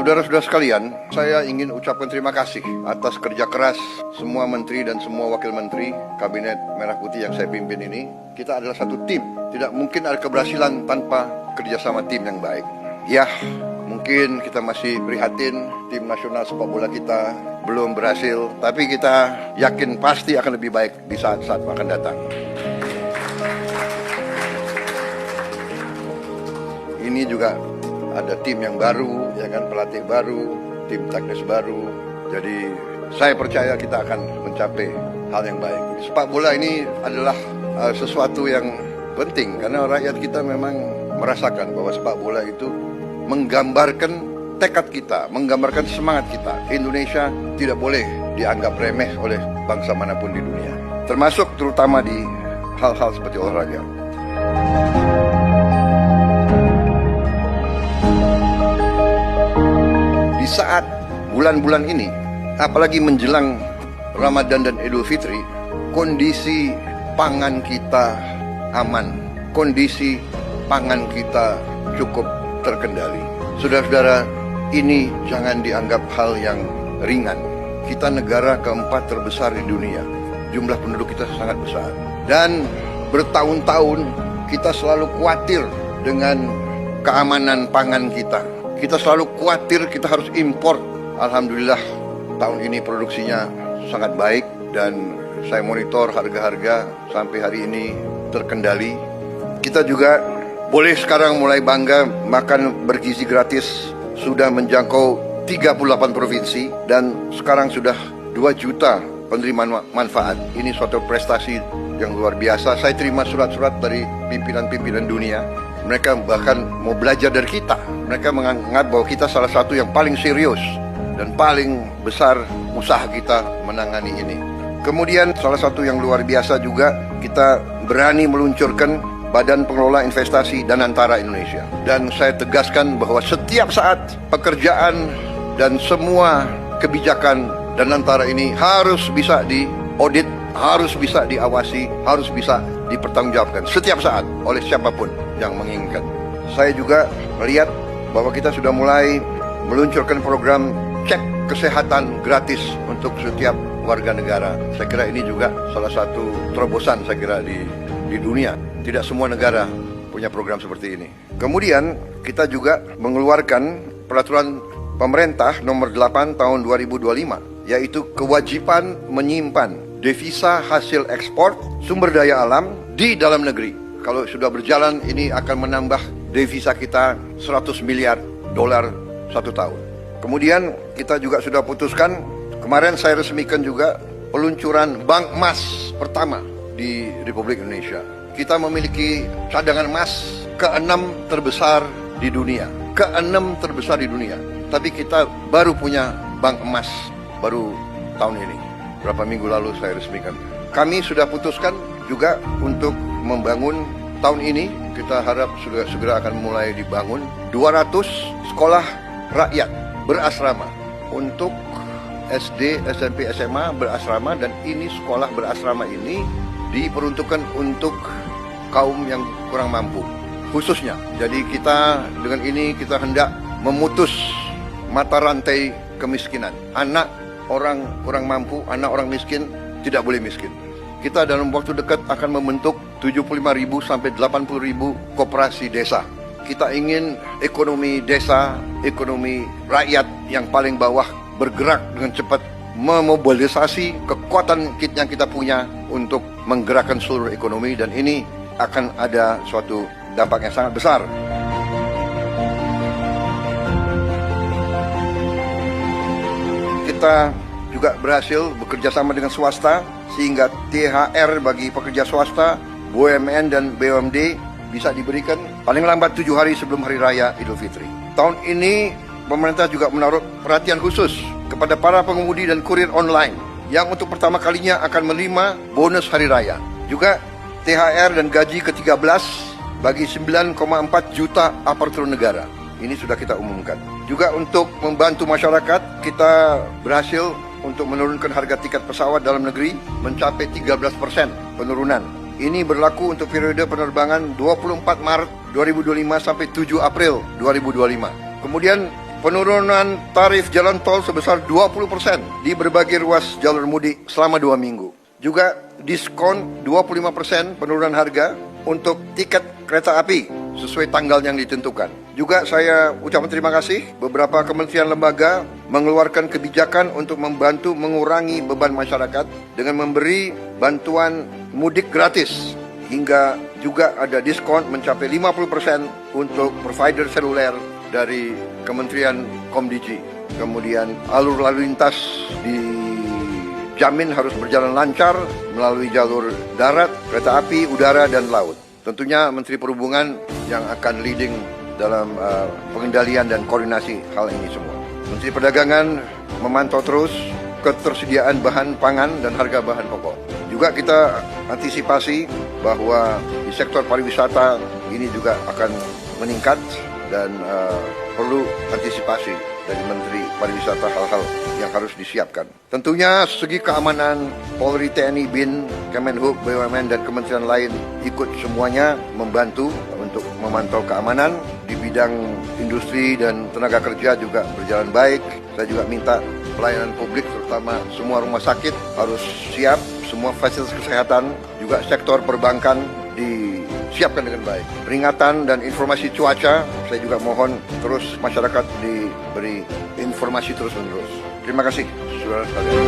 Saudara-saudara sekalian, saya ingin ucapkan terima kasih atas kerja keras semua menteri dan semua wakil menteri Kabinet Merah Putih yang saya pimpin ini. Kita adalah satu tim. Tidak mungkin ada keberhasilan tanpa kerjasama tim yang baik. Ya, mungkin kita masih prihatin tim nasional sepak bola kita belum berhasil, tapi kita yakin pasti akan lebih baik di saat-saat akan datang. Ini juga ada tim yang baru, ya kan, pelatih baru, tim teknis baru. Jadi saya percaya kita akan mencapai hal yang baik. Sepak bola ini adalah sesuatu yang penting karena rakyat kita memang merasakan bahwa sepak bola itu menggambarkan tekad kita, menggambarkan semangat kita. Indonesia tidak boleh dianggap remeh oleh bangsa manapun di dunia, termasuk terutama di hal-hal seperti olahraga. Di saat bulan-bulan ini, apalagi menjelang Ramadan dan Idul Fitri, kondisi pangan kita aman, kondisi pangan kita cukup terkendali. Saudara-saudara, ini jangan dianggap hal yang ringan. Kita negara keempat terbesar di dunia, jumlah penduduk kita sangat besar, dan bertahun-tahun kita selalu khawatir dengan keamanan pangan kita. Kita selalu khawatir kita harus impor. Alhamdulillah tahun ini produksinya sangat baik dan saya monitor harga-harga sampai hari ini terkendali. Kita juga boleh sekarang mulai bangga makan bergizi gratis, sudah menjangkau 38 provinsi dan sekarang sudah 2 juta penerima manfaat. Ini suatu prestasi yang luar biasa. Saya terima surat-surat dari pimpinan-pimpinan dunia. Mereka bahkan mau belajar dari kita. Mereka menganggap bahwa kita salah satu yang paling serius dan paling besar usaha kita menangani ini. Kemudian salah satu yang luar biasa juga, kita berani meluncurkan Badan Pengelola Investasi Danantara Indonesia. Dan saya tegaskan bahwa setiap saat pekerjaan dan semua kebijakan Danantara ini harus bisa diaudit, harus bisa diawasi, harus bisa dipertanggungjawabkan setiap saat oleh siapapun yang menginginkan. Saya juga melihat bahwa kita sudah mulai meluncurkan program cek kesehatan gratis untuk setiap warga negara. Saya kira ini juga salah satu terobosan saya kira di dunia. Tidak semua negara punya program seperti ini. Kemudian kita juga mengeluarkan peraturan pemerintah nomor 8 tahun 2025, yaitu kewajiban menyimpan devisa hasil ekspor sumber daya alam di dalam negeri. Kalau sudah berjalan, ini akan menambah devisa kita 100 miliar dolar 1 tahun. Kemudian kita juga sudah putuskan, kemarin saya resmikan juga peluncuran bank emas pertama di Republik Indonesia. Kita memiliki cadangan emas ke-6 terbesar di dunia. Ke-6 terbesar di dunia. Tapi kita baru punya bank emas baru tahun ini. Berapa minggu lalu saya resmikan. Kami sudah putuskan juga untuk membangun tahun ini, kita harap sudah segera akan mulai dibangun 200 sekolah rakyat berasrama untuk SD, SMP, SMA berasrama, dan ini sekolah berasrama ini diperuntukkan untuk kaum yang kurang mampu khususnya. Jadi kita dengan ini kita hendak memutus mata rantai kemiskinan. Anak orang kurang mampu, anak orang miskin tidak boleh miskin. Kita dalam waktu dekat akan membentuk 75.000 sampai 80.000 koperasi desa. Kita ingin ekonomi desa, ekonomi rakyat yang paling bawah bergerak dengan cepat, memobilisasi kekuatan yang kita punya untuk menggerakkan seluruh ekonomi, dan ini akan ada suatu dampak yang sangat besar. Kita juga berhasil bekerja sama dengan swasta sehingga THR bagi pekerja swasta, BUMN dan BUMD bisa diberikan paling lambat 7 hari sebelum Hari Raya Idul Fitri. Tahun ini pemerintah juga menaruh perhatian khusus kepada para pengemudi dan kurir online yang untuk pertama kalinya akan menerima bonus Hari Raya. Juga THR dan gaji ke-13 bagi 9,4 juta aparatur negara. Ini sudah kita umumkan. Juga untuk membantu masyarakat, kita berhasil untuk menurunkan harga tiket pesawat dalam negeri mencapai 13% penurunan. Ini berlaku untuk periode penerbangan 24 Maret 2025 sampai 7 April 2025. Kemudian penurunan tarif jalan tol sebesar 20% di berbagai ruas jalur mudik selama 2 minggu. Juga diskon 25% penurunan harga untuk tiket kereta api sesuai tanggal yang ditentukan. Juga saya ucapkan terima kasih beberapa kementerian lembaga mengeluarkan kebijakan untuk membantu mengurangi beban masyarakat dengan memberi bantuan mudik gratis, hingga juga ada diskon mencapai 50% untuk provider seluler dari Kementerian Komdiji. Kemudian alur lalu lintas dijamin harus berjalan lancar melalui jalur darat, kereta api, udara, dan laut. Tentunya Menteri Perhubungan yang akan leading dalam pengendalian dan koordinasi hal ini semua. Menteri Perdagangan memantau terus ketersediaan bahan pangan dan harga bahan pokok. Juga kita antisipasi bahwa di sektor pariwisata ini juga akan meningkat dan perlu antisipasi dari Menteri Pariwisata hal-hal yang harus disiapkan. Tentunya segi keamanan Polri, TNI, BIN, Kemenhub, BUMN, dan kementerian lain ikut semuanya membantu untuk memantau keamanan. Di bidang industri dan tenaga kerja juga berjalan baik. Saya juga minta pelayanan publik terutama semua rumah sakit harus siap, semua fasilitas kesehatan, juga sektor perbankan disiapkan dengan baik. Peringatan dan informasi cuaca, saya juga mohon terus masyarakat diberi informasi terus-menerus. Terima kasih, saudara sekalian.